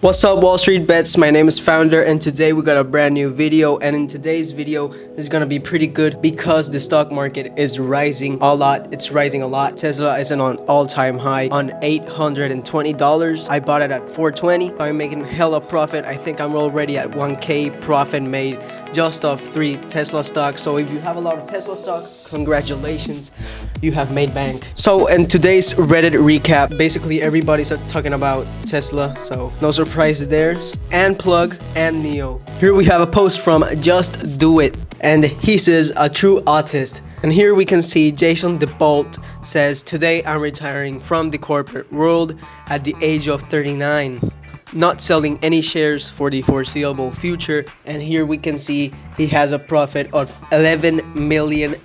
What's up, Wall Street Bets? My name is Founder, and today we got a brand new video. And in today's video is gonna be pretty good because the stock market is rising a lot. It's rising a lot. Tesla is on all-time high on $820. I bought it at $420. I'm making hella profit. I think I'm already at 1K profit made just off 3 Tesla stocks. So if you have a lot of Tesla stocks, congratulations, you have made bank. So in today's Reddit recap, basically everybody's talking about Tesla, so no surprise there. And Plug and Neo. Here we have a post from Just Do It, and he says, a true artist. And here we can see Jason DeBolt says, today I'm retiring from the corporate world at the age of 39. Not selling any shares for the foreseeable future. And here we can see he has a profit of $11 million.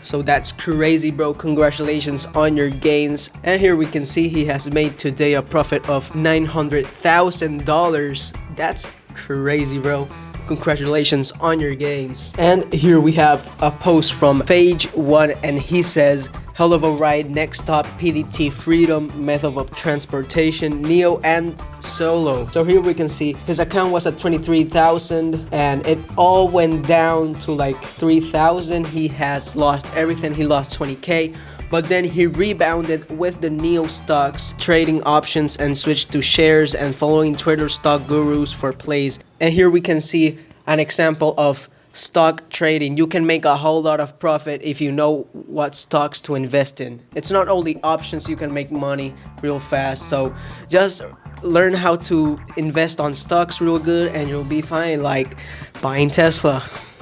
So that's crazy, bro. Congratulations on your gains. And here we can see he has made today a profit of $900,000. That's crazy, bro. Congratulations on your gains. And here we have a post from Phage1, and he says, hell of a ride, next stop PDT Freedom, method of transportation, Neo and Solo. So here we can see his account was at 23,000 and it all went down to like 3,000. He has lost everything. He lost 20k. But then he rebounded with the Neo stocks, trading options, and switched to shares and following Twitter stock gurus for plays. And here we can see an example of stock trading. You can make a whole lot of profit if you know what stocks to invest in. It's not only options, you can make money real fast. So just learn how to invest on stocks real good and you'll be fine, like buying Tesla.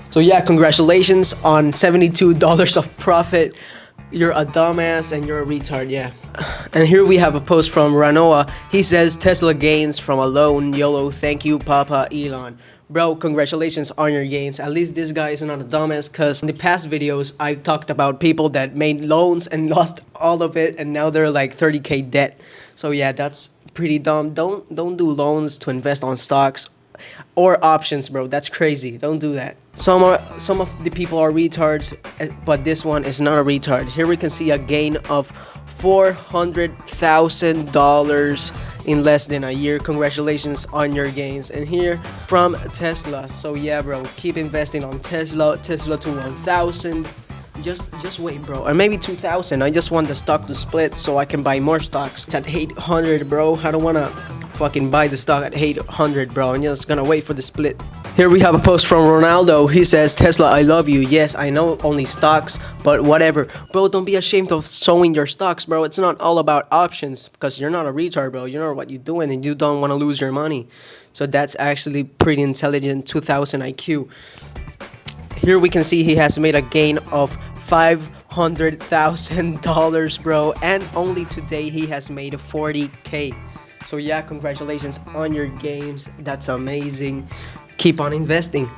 So yeah, congratulations on $72 of profit. You're a dumbass and you're a retard, yeah. And here we have a post from Ranoa. He says, Tesla gains from a loan, YOLO, thank you, Papa Elon. Bro, congratulations on your gains. At least this guy is not a dumbass, because in the past videos, I talked about people that made loans and lost all of it, and now they're like 30k debt. So yeah, that's pretty dumb. Don't do loans to invest on stocks or options, bro. That's crazy. Don't do that. Some of the people are retards, but this one is not a retard. Here we can see a gain of $400,000 in less than a year. Congratulations on your gains. And here from Tesla. So yeah, bro, keep investing on Tesla to 1,000. Just wait, bro, or maybe 2,000. I just want the stock to split so I can buy more stocks. It's at 800, bro. I don't want to fucking buy the stock at 800, bro. I'm just gonna wait for the split. Here we have a post from Ronaldo. He says, Tesla, I love you. Yes, I know only stocks, but whatever. Bro, don't be ashamed of showing your stocks, bro. It's not all about options, because you're not a retard, bro. You know what you're doing and you don't want to lose your money. So that's actually pretty intelligent, 2000 IQ. Here we can see he has made a gain of $500,000, bro. And only today he has made 40k. So yeah, congratulations on your gains. That's amazing. Keep on investing.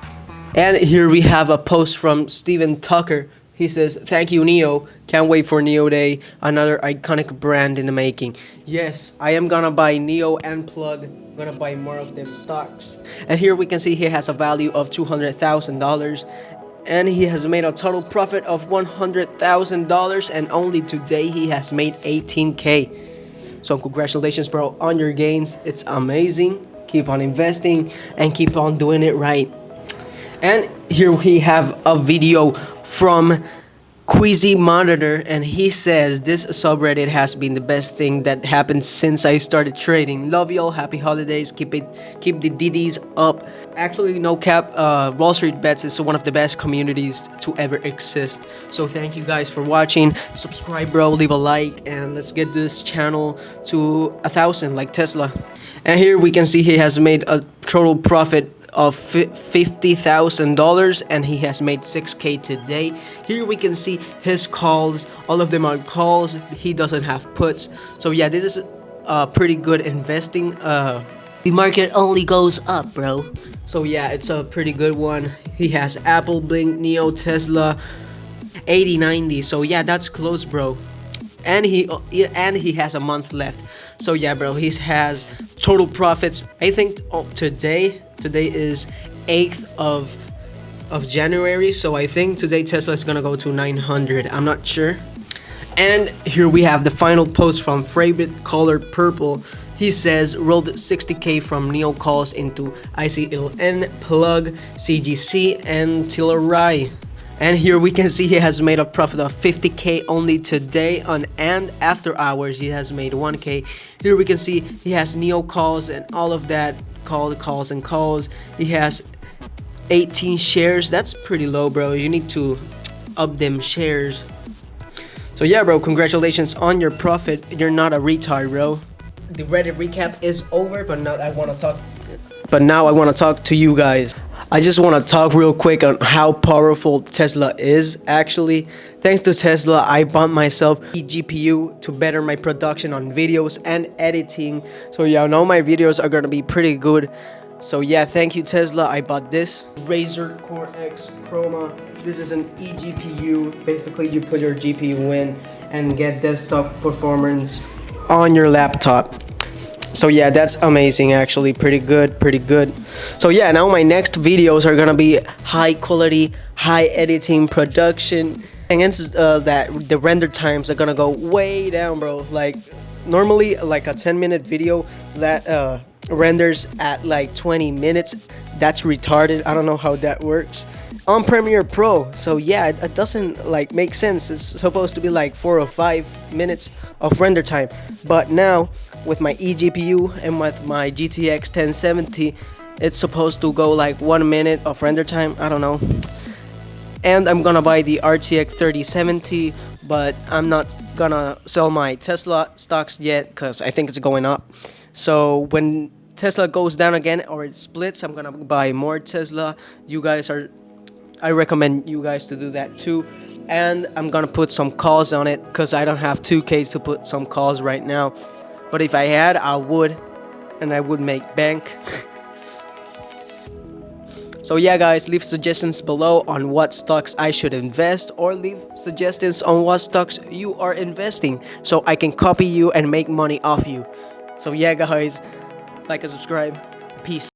And here we have a post from Steven Tucker. He says, thank you, Neo. Can't wait for Neo Day. Another iconic brand in the making. Yes, I am gonna buy Neo and Plug. I'm gonna buy more of them stocks. And here we can see he has a value of $200,000. And he has made a total profit of $100,000. And only today he has made 18k. So congratulations, bro, on your gains. It's amazing. Keep on investing and keep on doing it right. And here we have a video from Queasy Monitor, and he says, this subreddit has been the best thing that happened since I started trading. Love y'all, happy holidays, keep the DDs up. Actually, no cap, Wall Street Bets is one of the best communities to ever exist. So thank you guys for watching. Subscribe, bro, leave a like, and let's get this channel to 1,000 like Tesla. And here we can see he has made a total profit of $50,000 and he has made 6k today. Here we can see his calls. All of them are calls. He doesn't have puts. So yeah, this is pretty good investing. The market only goes up, bro. So yeah, it's a pretty good one. He has Apple, Blink, Neo, Tesla, 80/90. So yeah, that's close, bro. And he has a month left. So yeah, bro, he has total profits. I think today is 8th of January. So I think today Tesla is gonna go to 900. I'm not sure. And here we have the final post from Favorite Color Purple. He says rolled 60k from Neo calls into ICLN, plug, CGC, and Tillerai. And here we can see he has made a profit of 50k only today on, and after hours he has made 1k. Here we can see he has Neo calls and all of that, calls and calls. He has 18 shares. That's pretty low, bro. You need to up them shares. So yeah, bro, congratulations on your profit. You're not a retard, bro. The Reddit recap is over, but now I want to talk to you guys. I just want to talk real quick on how powerful Tesla is. Actually, thanks to Tesla, I bought myself a GPU to better my production on videos and editing. So yeah, now my videos are gonna be pretty good. So yeah, thank you Tesla. I bought this Razer Core X Chroma. This is an eGPU. Basically, you put your GPU in and get desktop performance on your laptop. So yeah, that's amazing, actually. Pretty good. So yeah, now my next videos are gonna be high quality, high editing production, and that the render times are gonna go way down, bro. Like normally like a 10-minute video that renders at like 20 minutes. That's retarded. I don't know how that works on Premiere Pro. So yeah, it doesn't like make sense. It's supposed to be like 4 or 5 minutes of render time, but now with my eGPU and with my GTX 1070, it's supposed to go like 1 minute of render time. I don't know. And I'm gonna buy the RTX 3070, but I'm not gonna sell my Tesla stocks yet because I think it's going up. So when Tesla goes down again or it splits, I'm gonna buy more Tesla. I recommend you guys to do that too. And I'm gonna put some calls on it because I don't have 2K to put some calls right now. But if I had, I would, and I would make bank. So yeah, guys, leave suggestions below on what stocks I should invest, or leave suggestions on what stocks you are investing so I can copy you and make money off you. So yeah, guys, like and subscribe. Peace.